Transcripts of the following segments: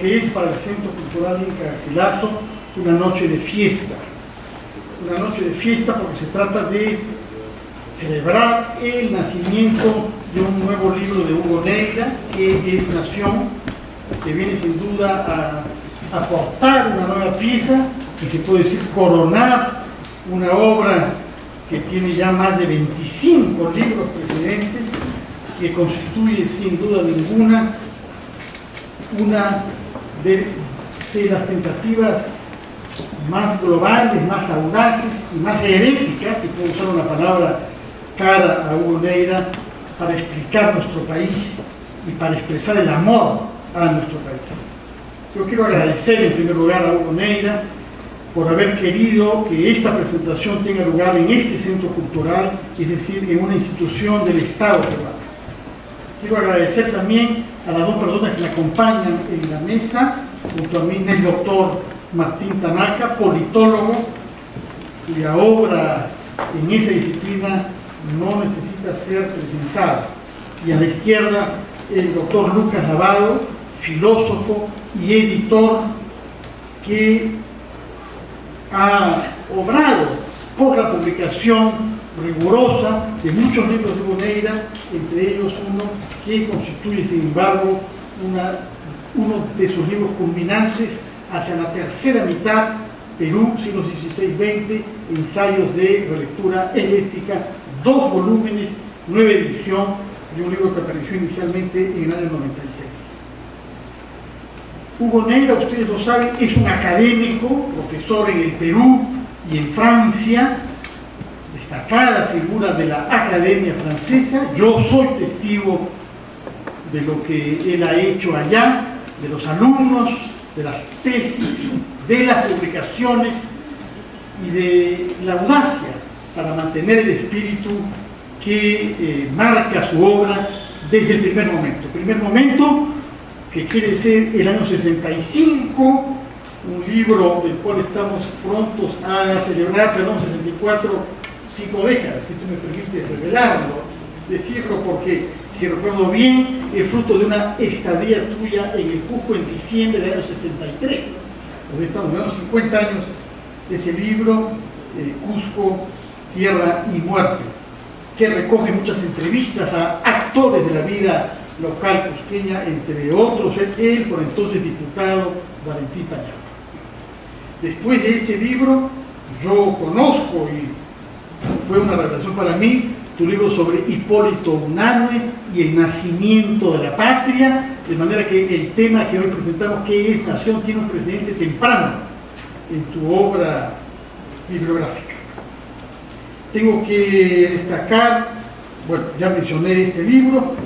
que es para el Centro Cultural Inca Garcilaso una noche de fiesta. Una noche de fiesta porque se trata de celebrar el nacimiento de un nuevo libro de Hugo Neira, que es Nación, que viene sin duda a aportar una nueva pieza, que se puede decir coronar una obra que tiene ya más de 25 libros precedentes, que constituye sin duda ninguna una de las tentativas más globales, más audaces y más heréticas, si puedo usar una palabra cara a Hugo Neira, para explicar nuestro país y para expresar el amor a nuestro país. Yo quiero agradecer en primer lugar a Hugo Neira por haber querido que esta presentación tenga lugar en este centro cultural, es decir, en una institución del Estado peruano. Quiero agradecer también a las dos personas que me acompañan en la mesa, junto a mí el doctor Martín Tanaka, politólogo, cuya obra en esa disciplina no necesita ser presentada. Y a la izquierda el doctor Lucas Lavado, filósofo y editor, que ha obrado por la publicación rigurosa de muchos libros de Hugo Neira, entre ellos uno que constituye, sin embargo, uno de sus libros culminantes hacia la tercera mitad, Perú, siglos XVI-XX, ensayos de relectura helética, 2 volúmenes, 9 edición, de un libro que apareció inicialmente en el año 96. Hugo Neira, ustedes lo saben, es un académico, profesor en el Perú y en Francia, destacada figura de la Academia Francesa. Yo soy testigo de lo que él ha hecho allá, de los alumnos, de las tesis, de las publicaciones y de la audacia para mantener el espíritu que marca su obra desde el primer momento. Primer momento que quiere ser el año 65, un libro del cual estamos prontos a celebrar, perdón, 64, 5 décadas, si tú me permites revelarlo, decirlo, porque si recuerdo bien, es fruto de una estadía tuya en el Cusco en diciembre del año 63. Porque estamos hablando 50 años de ese libro, Cusco, Tierra y Muerte, que recoge muchas entrevistas a actores de la vida local cusqueña, entre otros el por entonces diputado Valentín Pañal. Después de este libro, yo conozco, y fue una revelación para mí, tu libro sobre Hipólito Unanue y el nacimiento de la patria, de manera que el tema que hoy presentamos, que es Nación, tiene un precedente temprano en tu obra bibliográfica. Tengo que destacar, bueno, ya mencioné este libro,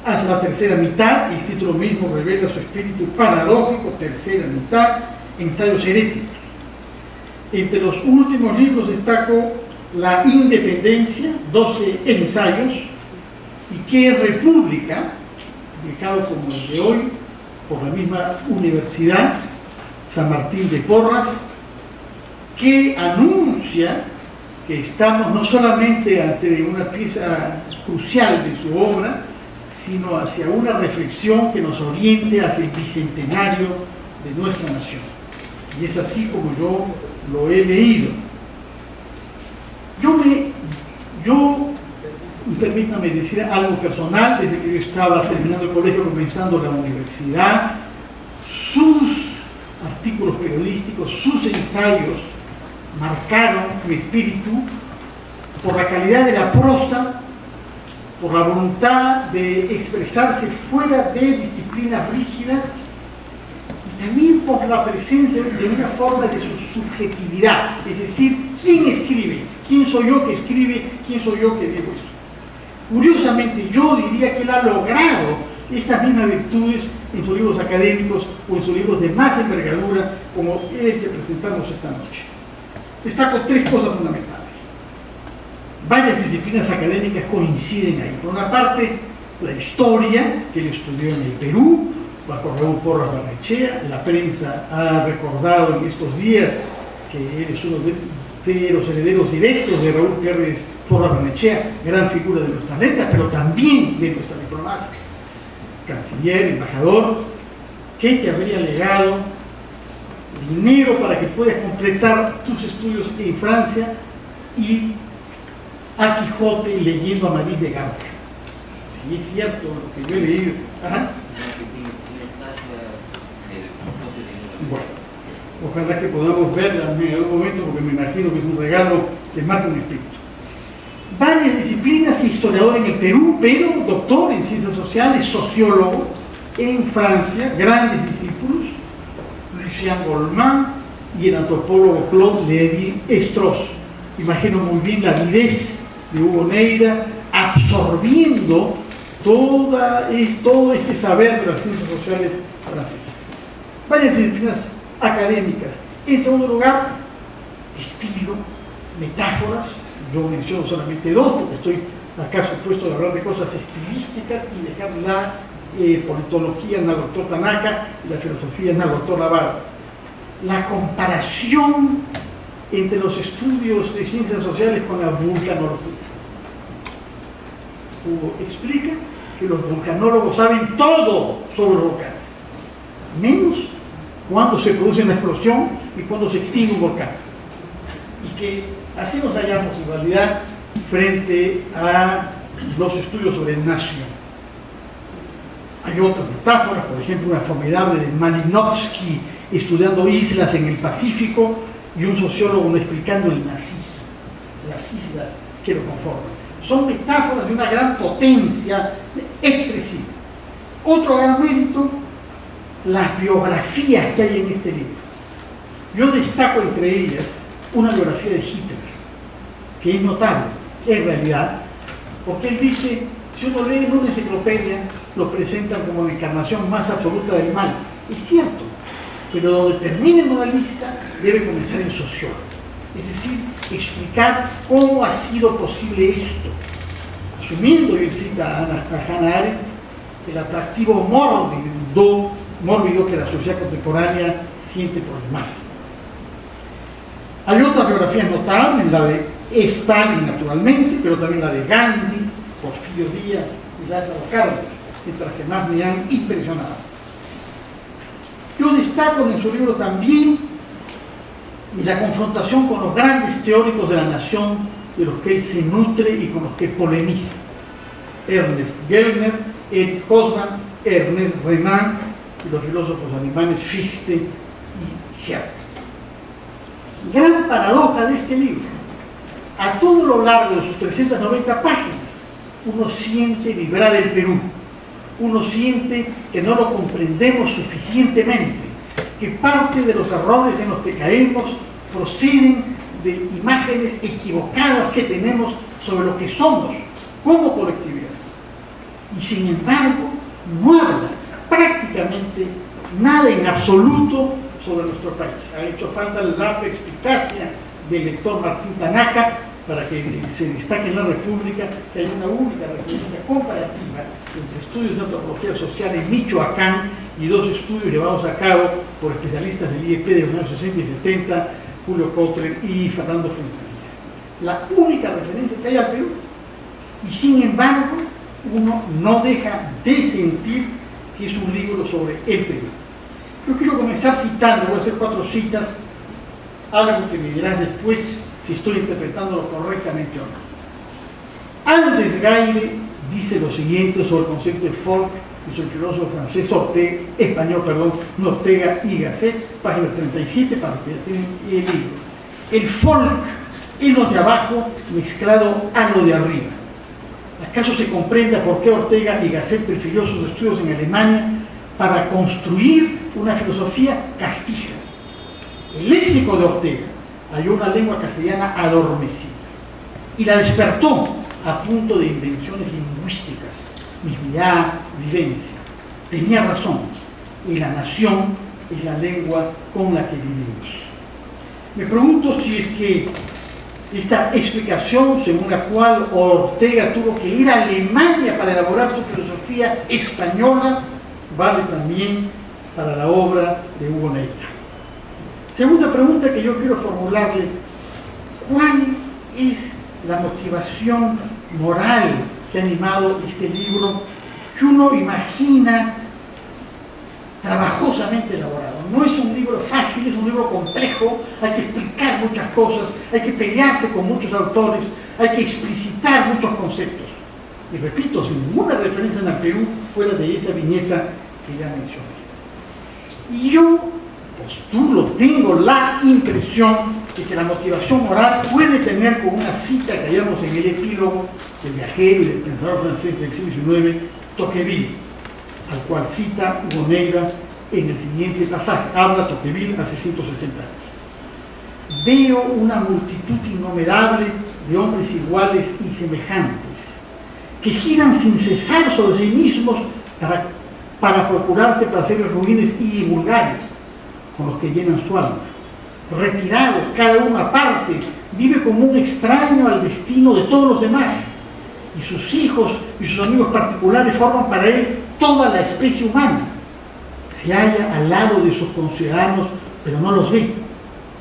hacia la tercera mitad, el título mismo revela su espíritu paradójico, tercera mitad, ensayos heréticos. Entre los últimos libros destaco La Independencia, 12 ensayos, y Qué República, publicado como el de hoy por la misma Universidad San Martín de Porras, que anuncia que estamos no solamente ante una pieza crucial de su obra, sino hacia una reflexión que nos oriente hacia el bicentenario de nuestra nación. Y es así como yo lo he leído. Permítame decir algo personal. Desde que yo estaba terminando el colegio, comenzando la universidad, sus artículos periodísticos, sus ensayos marcaron mi espíritu por la calidad de la prosa, por la voluntad de expresarse fuera de disciplinas rígidas, y también por la presencia de una forma de su subjetividad, es decir, ¿quién escribe? ¿Quién soy yo que escribe? ¿Quién soy yo que digo eso? Curiosamente, yo diría que él ha logrado estas mismas virtudes en sus libros académicos o en sus libros de más envergadura, como el que presentamos esta noche. Destaco 3 cosas fundamentales. Varias disciplinas académicas coinciden ahí. Por una parte, la historia, que él estudió en el Perú, bajo Raúl Porras Barnechea. La prensa ha recordado en estos días que él es uno de los herederos directos de Raúl Pérez Porras Barnechea, gran figura de nuestras letras, pero también de nuestra diplomacia. Canciller, embajador, que te habría legado dinero para que puedas completar tus estudios en Francia y a Quijote leyendo a Maris de Gauche. Si es cierto lo que yo he leído. Ajá. Bueno, ojalá que podamos verla en algún momento, porque me imagino que es un regalo que marca un espíritu. Varias disciplinas, historiador en el Perú, pero doctor en ciencias sociales, sociólogo en Francia, grandes discípulos, Lucien Goldman y el antropólogo Claude Lévi-Strauss. Imagino muy bien la avidez de Hugo Neira absorbiendo todo este saber de las ciencias sociales francesas. Varias disciplinas académicas. En segundo lugar, estilo, metáforas. Yo menciono solamente dos, porque estoy acá supuesto de hablar de cosas estilísticas y dejar la politología en el doctor Tanaka y la filosofía en el doctor Navarro. La comparación entre los estudios de ciencias sociales con la vulcanología. Hugo explica que los vulcanólogos saben todo sobre los volcanes, menos cuando se produce una explosión y cuando se extingue un volcán. Y que así nos hallamos en realidad frente a los estudios sobre nación. Hay otras metáforas, por ejemplo, una formidable de Malinowski estudiando islas en el Pacífico y un sociólogo explicando el nazismo, las islas que lo conforman. Son metáforas de una gran potencia expresiva. Otro gran mérito, las biografías que hay en este libro. Yo destaco entre ellas una biografía de Hitler, que es notable, en realidad, porque él dice, si uno lee en una enciclopedia, lo presentan como la encarnación más absoluta del mal. Es cierto, pero donde termina el moralista, debe comenzar el sociólogo. Es decir, explicar cómo ha sido posible esto, asumiendo, y él cita a Hannah Arendt, el atractivo mórbido que la sociedad contemporánea siente por el mal. Hay otras biografías notables, la de Stalin naturalmente, pero también la de Gandhi, Porfirio Díaz y Lázaro Cárdenas, entre las que más me han impresionado. Yo destaco en su libro también la confrontación con los grandes teóricos de la nación de los que él se nutre y con los que polemiza. Ernest Gellner, Erich Hoffmann, Ernest Renan y los filósofos alemanes Fichte y Herder. Gran paradoja de este libro. A todo lo largo de sus 390 páginas, uno siente vibrar el Perú. Uno siente que no lo comprendemos suficientemente, que parte de los errores en los que caemos proceden de imágenes equivocadas que tenemos sobre lo que somos como colectividad. Y sin embargo, no habla prácticamente nada en absoluto sobre nuestro país. Ha hecho falta la perspicacia del lector Martín Tanaka para que se destaque en la República que hay una única referencia comparativa entre estudios de antropología social en Michoacán y dos estudios llevados a cabo por especialistas del IEP de los años 60 y 70, Julio Cotren y Fernando Fuenzalía. La única referencia que hay al Perú. Y sin embargo, uno no deja de sentir que es un libro sobre el Perú. Yo quiero comenzar citando, voy a hacer 4 citas, algo que me dirás después si estoy interpretándolo correctamente o no. Andrés Gaire dice lo siguiente sobre el concepto de folk, y sobre el filósofo francés Ortega y Gasset, página 37, para que ya tienen el libro. El folk es lo de abajo mezclado a lo de arriba. ¿Acaso se comprenda por qué Ortega y Gasset prefirió sus estudios en Alemania para construir una filosofía castiza? El léxico de Ortega halló una lengua castellana adormecida y la despertó a punto de invenciones lingüísticas, mismidad, vivencia. Tenía razón, y la nación es la lengua con la que vivimos. Me pregunto si es que esta explicación según la cual Ortega tuvo que ir a Alemania para elaborar su filosofía española vale también para la obra de Hugo Neira. Segunda pregunta que yo quiero formularle: ¿cuál es la motivación moral que ha animado este libro, que uno imagina trabajosamente elaborado. No es un libro fácil, es un libro complejo, hay que explicar muchas cosas, hay que pelearse con muchos autores, hay que explicitar muchos conceptos. Y repito, sin ninguna referencia en el Perú fuera de esa viñeta que ya mencioné. Y yo postulo, tengo la impresión de que la motivación moral puede tener con una cita que hallamos en el epílogo del viajero y del pensador francés del siglo XIX, Tocqueville, al cual cita Hugo Neira en el siguiente pasaje. Habla Tocqueville hace 160 años. Veo una multitud innumerable de hombres iguales y semejantes, que giran sin cesar sobre sí mismos para procurarse placeres ruines y vulgares, con los que llenan su alma. Retirado, cada uno aparte, vive como un extraño al destino de todos los demás, y sus hijos y sus amigos particulares forman para él toda la especie humana. Se halla al lado de sus conciudadanos, pero no los ve,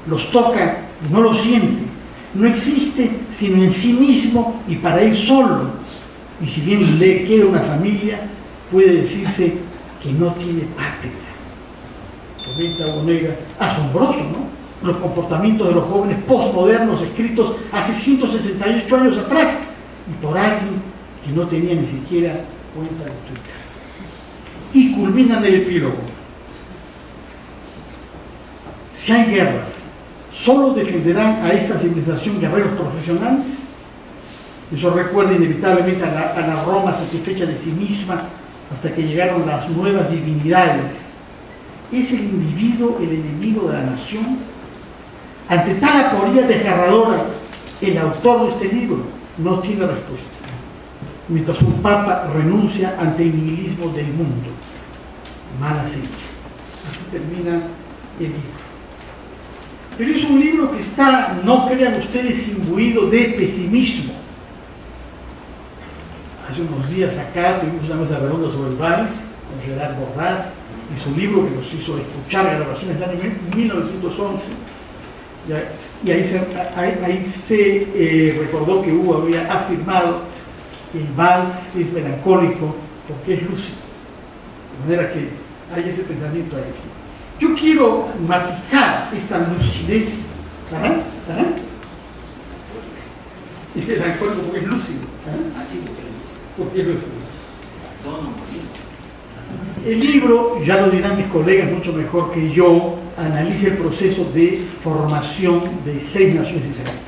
los toca y no los siente. No existe sino en sí mismo y para él solo. Y si bien le queda una familia, puede decirse que no tiene patria. Comenta Hugo Neira, asombroso, ¿no? Los comportamientos de los jóvenes postmodernos escritos hace 168 años atrás y por alguien que no tenía ni siquiera cuenta de Twitter. Y culminan el epílogo. Si hay guerras, ¿solo defenderán a esta civilización guerreros profesionales? Eso recuerda inevitablemente a la Roma satisfecha de sí misma hasta que llegaron las nuevas divinidades. ¿Es el individuo el enemigo de la nación? Ante tal aporía desgarradora, el autor de este libro no tiene respuesta, mientras un papa renuncia ante el nihilismo del mundo. Mala señal. Así termina el libro. Pero es un libro que está, no crean ustedes, imbuido de pesimismo. Hace unos días acá tuvimos una mesa redonda sobre el vals con Gerard Borrás y su libro que nos hizo escuchar grabaciones del año 1911. Y ahí se recordó que Hugo había afirmado que el vals es melancólico porque es lúcido. De manera que hay ese pensamiento ahí. Yo quiero matizar esta lucidez. Es melancólico porque es lúcido. Así porque es lúcido. El libro, ya lo dirán mis colegas mucho mejor que yo, analiza el proceso de formación de 6 naciones diferentes: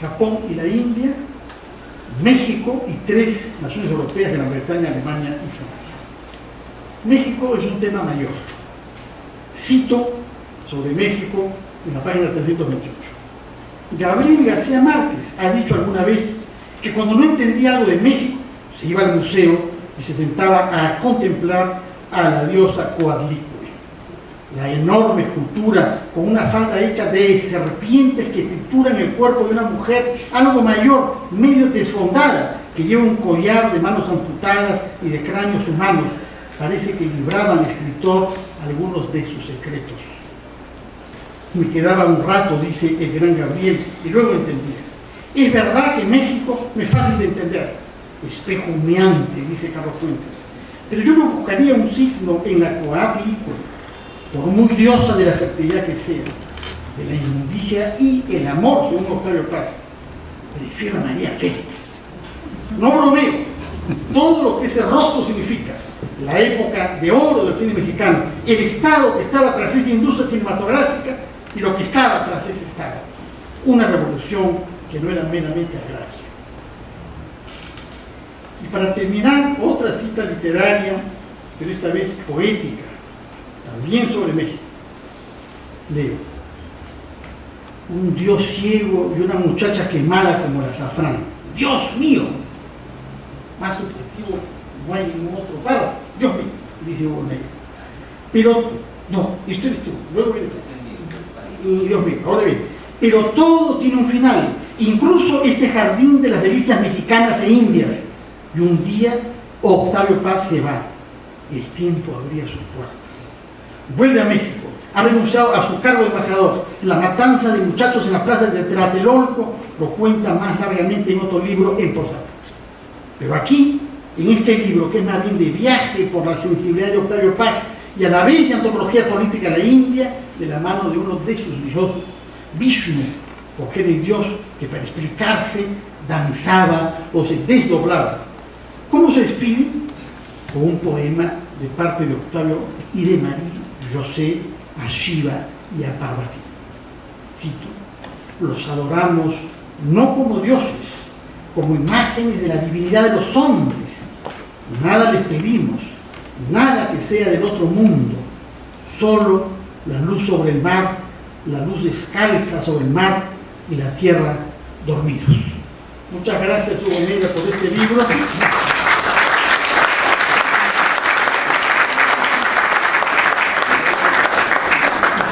Japón y la India, México y 3 naciones europeas, Gran Bretaña, Alemania y Francia. México es un tema mayor. Cito sobre México en la página 328. Gabriel García Márquez ha dicho alguna vez que cuando no entendía algo de México, se iba al museo y se sentaba a contemplar a la diosa Coatlicue, la enorme escultura con una falda hecha de serpientes que trituran el cuerpo de una mujer algo mayor, medio desfondada, que lleva un collar de manos amputadas y de cráneos humanos. Parece que libraba al escritor algunos de sus secretos. Me quedaba un rato, dice el gran Gabriel, y luego entendía. Es verdad que México no es fácil de entender, espejo humeante, dice Carlos Fuentes, pero yo no buscaría un signo en la Coatlicue, por muy diosa de la fertilidad que sea, de la inmundicia y el amor, según Octavio Paz. Prefiero a María Félix. No bromeo, todo lo que ese rostro significa, la época de oro del cine mexicano, el estado que estaba tras esa industria cinematográfica y lo que estaba tras ese estado. Una revolución que no era meramente agraria. Y para terminar, otra cita literaria, pero esta vez poética, también sobre México. Leo. Un dios ciego y una muchacha quemada como el azafrán. ¡Dios mío! Más subjetivo no hay ningún otro párrafo. Dios mío, dice Hugo Neira. Pero, no, esto eres tú, luego viene tú. Dios mío, ahora bien. Pero todo tiene un final, incluso este jardín de las delicias mexicanas e indias. Y un día Octavio Paz se va. El tiempo abría sus puertas. Vuelve a México. Ha renunciado a su cargo de embajador. La matanza de muchachos en la plaza de Tlatelolco lo cuenta más largamente en otro libro, en Posada. Pero aquí, en este libro, que es más bien de viaje por la sensibilidad de Octavio Paz y a la bella antropología política de la India de la mano de uno de sus dioses, Vishnu, porque era el dios que para explicarse danzaba o se desdoblaba. ¿Cómo se despide? Con un poema de parte de Octavio y de Marie José a Shiva y a Parvati. Cito: los adoramos no como dioses, como imágenes de la divinidad de los hombres. Nada les pedimos, nada que sea del otro mundo, solo la luz sobre el mar, la luz descalza sobre el mar y la tierra dormidos. Muchas gracias, Hugo Negra, por este libro.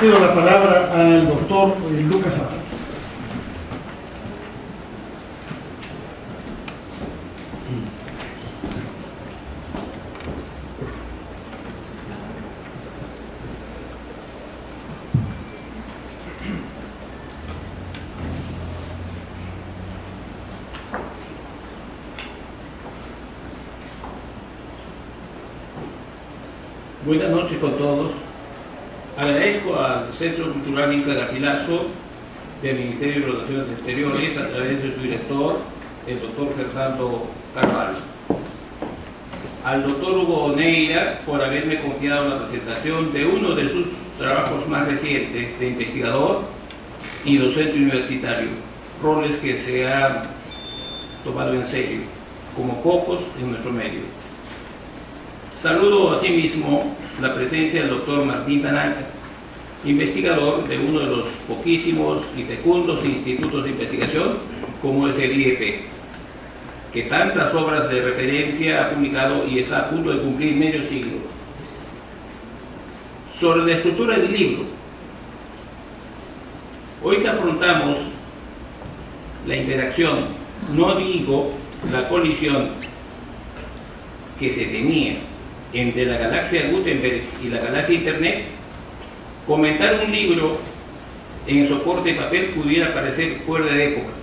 Cedo la palabra al doctor Lucas Zapata. Buenas noches con todos. Agradezco al Centro Cultural Inca Garcilaso del Ministerio de Relaciones Exteriores a través de su director, el doctor Fernando Carvalho. Al doctor Hugo Neira por haberme confiado la presentación de uno de sus trabajos más recientes de investigador y docente universitario, roles que se han tomado en serio, como pocos en nuestro medio. Saludo asimismo la presencia del doctor Martín Tanaka, investigador de uno de los poquísimos y fecundos institutos de investigación como es el IEP, que tantas obras de referencia ha publicado y está a punto de cumplir medio siglo. Sobre la estructura del libro, hoy que afrontamos la interacción, no digo la colisión que se tenía entre la galaxia Gutenberg y la galaxia Internet, comentar un libro en soporte de papel pudiera parecer fuera de época.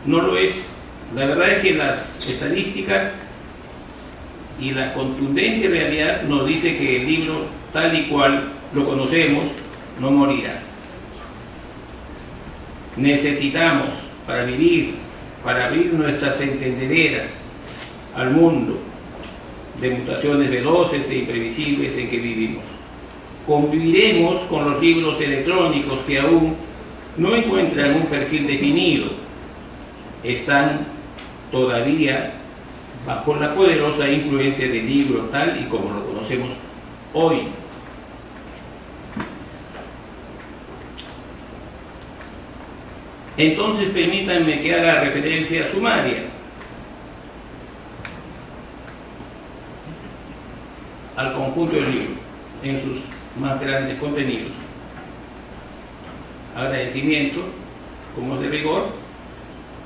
No lo es. La verdad es que las estadísticas y la contundente realidad nos dice que el libro, tal y cual lo conocemos, no morirá. Necesitamos, para vivir, para abrir nuestras entendederas al mundo de mutaciones veloces e imprevisibles en que vivimos. Conviviremos con los libros electrónicos que aún no encuentran un perfil definido, están todavía bajo la poderosa influencia del libro tal y como lo conocemos hoy. Entonces permítanme que haga referencia sumaria al conjunto del libro en sus más grandes contenidos. Agradecimiento, como es de rigor,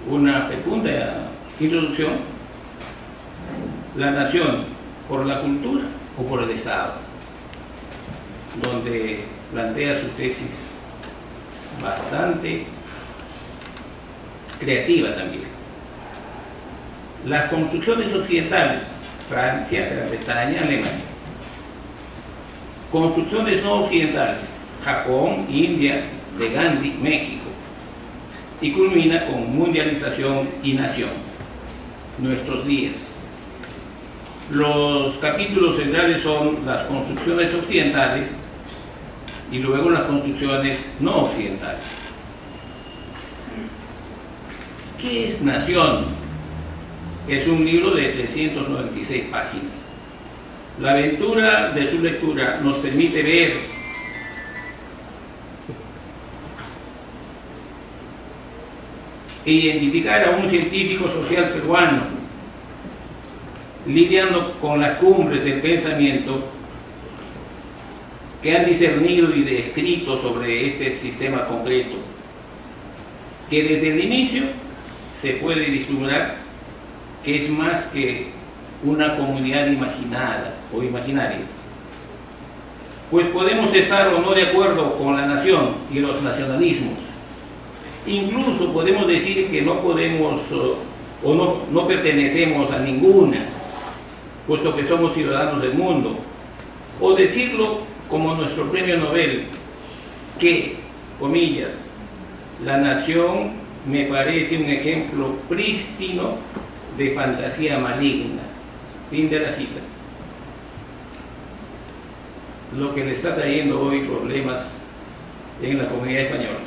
una fecunda introducción, la nación por la cultura o por el Estado, donde plantea su tesis bastante creativa también. Las construcciones occidentales, Francia, Gran Bretaña, Alemania. Construcciones no occidentales, Japón, India, de Gandhi, México. Y culmina con mundialización y nación, nuestros días. Los capítulos centrales son las construcciones occidentales y luego las construcciones no occidentales. ¿Qué es Nación? Es un libro de 396 páginas. La aventura de su lectura nos permite ver e identificar a un científico social peruano lidiando con las cumbres del pensamiento que han discernido y descrito sobre este sistema concreto, que desde el inicio se puede vislumbrar que es más que una comunidad imaginada o imaginaria. Pues podemos estar o no de acuerdo con la nación y los nacionalismos. Incluso podemos decir que no podemos o no pertenecemos a ninguna, puesto que somos ciudadanos del mundo, o decirlo como nuestro premio Nobel, que, comillas, la nación me parece un ejemplo prístino de fantasía maligna. Fin de la cita. Lo que le está trayendo hoy problemas en la comunidad española.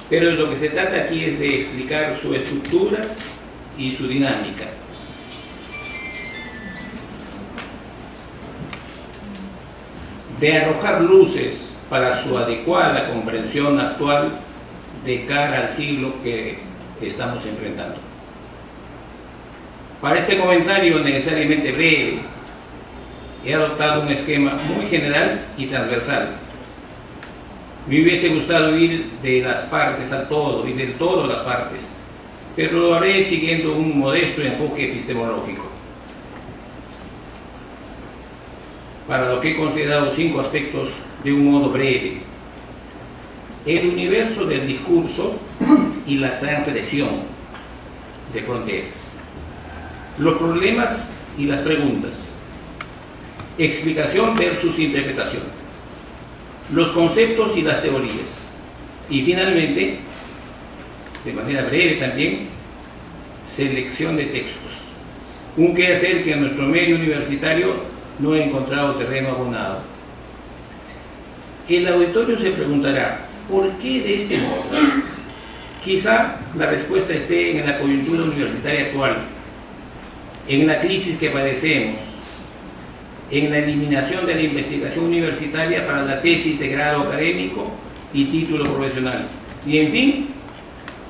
Pero lo que se trata aquí es de explicar su estructura y su dinámica. De arrojar luces para su adecuada comprensión actual de cara al siglo que estamos enfrentando. Para este comentario necesariamente breve, he adoptado un esquema muy general y transversal. Me hubiese gustado ir de las partes al todo y del todo a las partes, pero lo haré siguiendo un modesto enfoque epistemológico. Para lo que he considerado 5 aspectos de un modo breve: el universo del discurso y la transgresión de fronteras, los problemas y las preguntas, explicación versus interpretación, los conceptos y las teorías, y finalmente, de manera breve también, selección de textos, un quehacer que en nuestro medio universitario no he encontrado terreno abonado. El auditorio se preguntará, ¿por qué de este modo? Quizá la respuesta esté en la coyuntura universitaria actual, en la crisis que padecemos, en la eliminación de la investigación universitaria para la tesis de grado académico y título profesional, y en fin,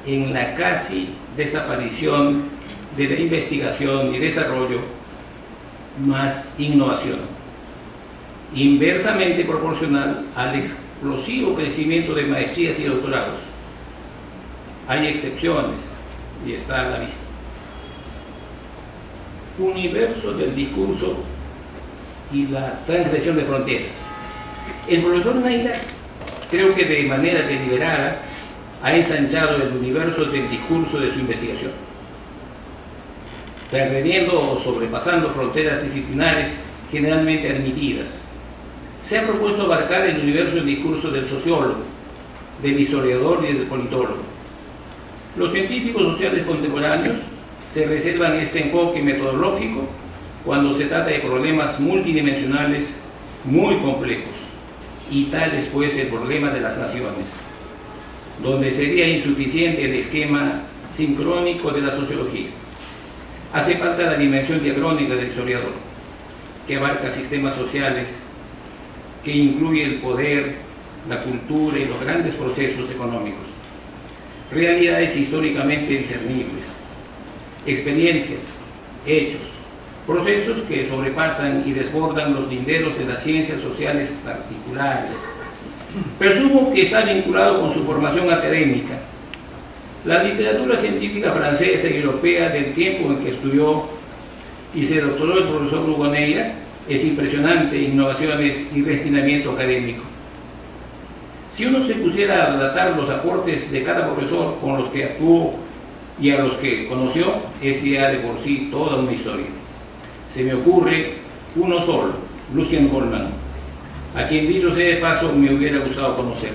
en la casi desaparición de la investigación y desarrollo más innovación, inversamente proporcional al explosivo crecimiento de maestrías y doctorados. Hay excepciones y está a la vista. Universo del discurso y la transgresión de fronteras. El profesor Neira, creo que de manera deliberada, ha ensanchado el universo del discurso de su investigación, transgrediendo o sobrepasando fronteras disciplinares generalmente admitidas. Se ha propuesto abarcar el universo del discurso del sociólogo, del historiador y del politólogo. Los científicos sociales contemporáneos se reservan este enfoque metodológico cuando se trata de problemas multidimensionales muy complejos, y tal es pues el problema de las naciones, donde sería insuficiente el esquema sincrónico de la sociología. Hace falta la dimensión diacrónica del historiador, que abarca sistemas sociales, que incluye el poder, la cultura y los grandes procesos económicos, realidades históricamente discernibles, experiencias, hechos, procesos que sobrepasan y desbordan los linderos de las ciencias sociales particulares. Presumo que está vinculado con su formación académica. La literatura científica francesa y europea del tiempo en que estudió y se doctoró el profesor Hugo Neira es impresionante en innovaciones y refinamiento académico. Si uno se pusiera a relatar los aportes de cada profesor con los que actuó y a los que conoció, es ya de por sí toda una historia. Se me ocurre uno solo, Lucien Goldman, a quien dicho sea de paso me hubiera gustado conocer.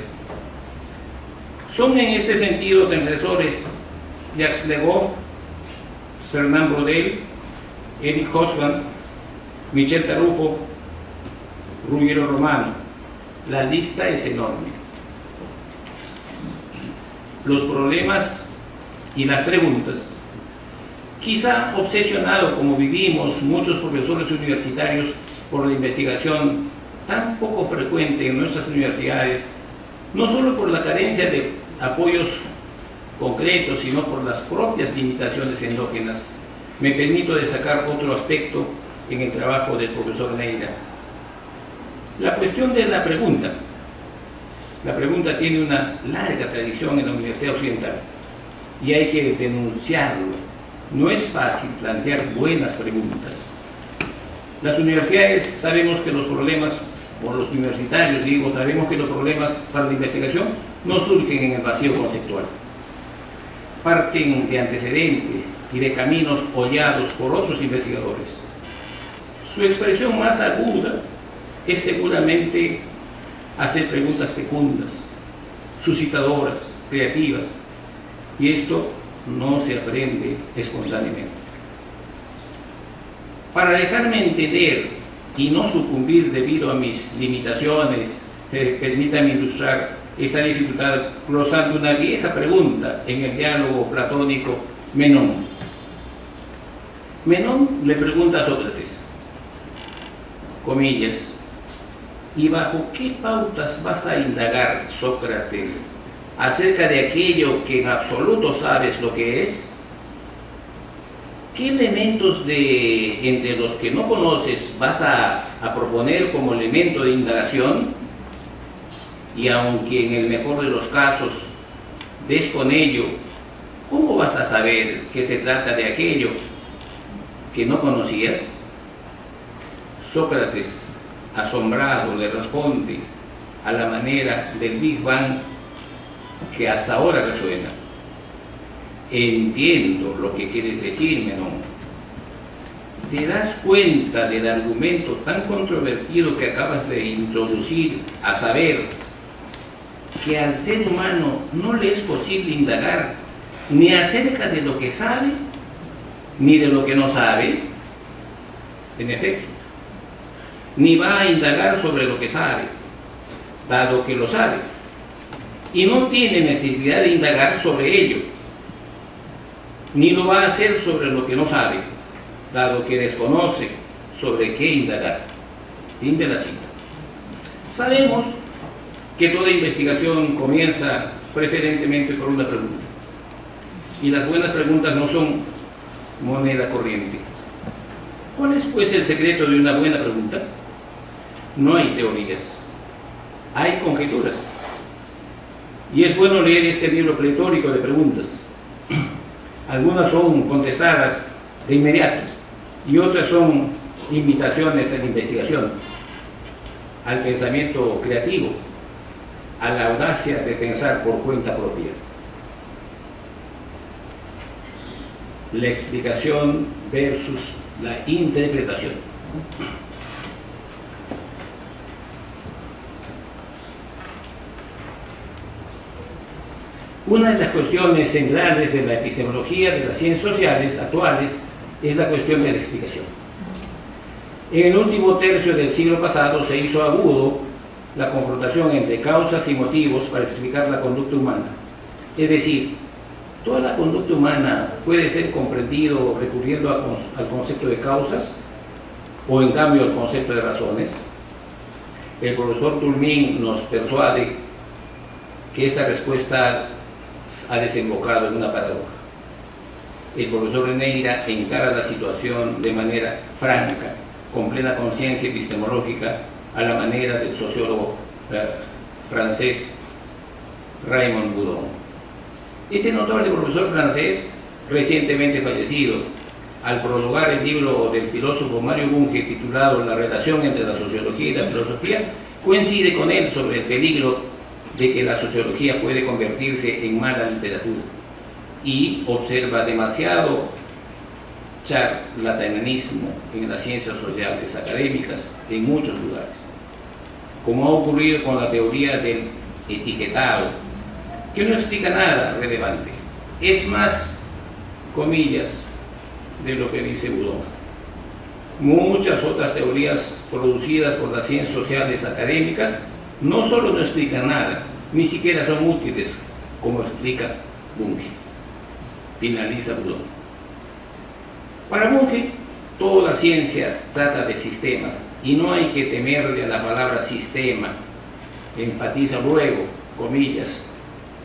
Son en este sentido transgresores Jacques Le Goff, Fernand Braudel, Eric Hobsbawm, Michel Tarufo, Ruggiero Romano. La lista es enorme. Los problemas y las preguntas, quizá obsesionado como vivimos muchos profesores universitarios por la investigación tan poco frecuente en nuestras universidades, no solo por la carencia de apoyos concretos, sino por las propias limitaciones endógenas, me permito destacar otro aspecto en el trabajo del profesor Neira. La cuestión de la pregunta. La pregunta tiene una larga tradición en la Universidad Occidental y hay que denunciarlo. No es fácil plantear buenas preguntas. Las universidades sabemos que los problemas, o los universitarios digo, sabemos que los problemas para la investigación no surgen en el vacío conceptual. Parten de antecedentes y de caminos hollados por otros investigadores. Su expresión más aguda es seguramente hacer preguntas fecundas, suscitadoras, creativas, y esto no se aprende espontáneamente. Para dejarme entender y no sucumbir debido a mis limitaciones, permítame ilustrar esta dificultad glosando una vieja pregunta en el diálogo platónico Menón. Menón le pregunta a Sócrates, comillas, ¿y bajo qué pautas vas a indagar, Sócrates, acerca de aquello que en absoluto sabes lo que es? ¿Qué elementos entre los que no conoces vas a proponer como elemento de indagación? Y aunque en el mejor de los casos des con ello, ¿cómo vas a saber que se trata de aquello que no conocías? Sócrates, asombrado, le responde a la manera del Big Bang que hasta ahora resuena. Entiendo lo que quieres decir, Menón. ¿Te das cuenta del argumento tan controvertido que acabas de introducir, a saber, que al ser humano no le es posible indagar ni acerca de lo que sabe, ni de lo que no sabe? En efecto, ni va a indagar sobre lo que sabe, dado que lo sabe, y no tiene necesidad de indagar sobre ello, ni lo va a hacer sobre lo que no sabe, dado que desconoce sobre qué indagar. Fin de la cita. Sabemos que toda investigación comienza preferentemente por una pregunta, y las buenas preguntas no son moneda corriente. ¿Cuál es pues el secreto de una buena pregunta? No hay teorías, hay conjeturas. Y es bueno leer este libro pletórico de preguntas. Algunas son contestadas de inmediato y otras son invitaciones a la investigación, al pensamiento creativo, a la audacia de pensar por cuenta propia. La explicación versus la interpretación. Una de las cuestiones centrales de la epistemología de las ciencias sociales actuales es la cuestión de la explicación. En el último tercio del siglo pasado se hizo agudo la confrontación entre causas y motivos para explicar la conducta humana. Es decir, toda la conducta humana puede ser comprendido recurriendo al concepto de causas o en cambio al concepto de razones. El profesor Toulmin nos persuade que esta respuesta ha desembocado en una paradoja. El profesor Reneira encara la situación de manera franca, con plena conciencia epistemológica, a la manera del sociólogo francés Raymond Boudon. Este notable profesor francés, recientemente fallecido, al prologar el libro del filósofo Mario Bunge titulado La relación entre la sociología y la filosofía, coincide con él sobre el peligro de que la sociología puede convertirse en mala literatura y observa demasiado charlatanismo en las ciencias sociales académicas en muchos lugares, como ha ocurrido con la teoría del etiquetado, que no explica nada relevante. Es más, comillas, de lo que dice Boudon. Muchas otras teorías producidas por las ciencias sociales académicas no solo no explican nada, ni siquiera son útiles, como explica Bunge. Finaliza Boudon. Para Bunge, toda ciencia trata de sistemas y no hay que temerle a la palabra sistema. Enfatiza luego, comillas,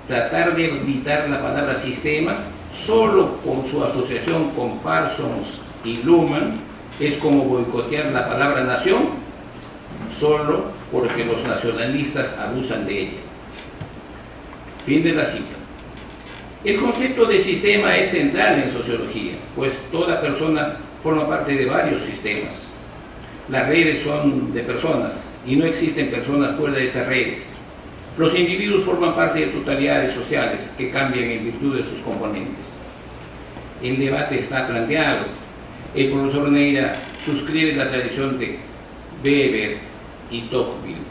tratar de evitar la palabra sistema solo por su asociación con Parsons y Luhmann es como boicotear la palabra nación solo porque los nacionalistas abusan de ella. Fin de la cita. El concepto de sistema es central en sociología, pues toda persona forma parte de varios sistemas. Las redes son de personas y no existen personas fuera de esas redes. Los individuos forman parte de totalidades sociales que cambian en virtud de sus componentes. El debate está planteado el profesor Neira suscribe la tradición de Weber y Tocqueville.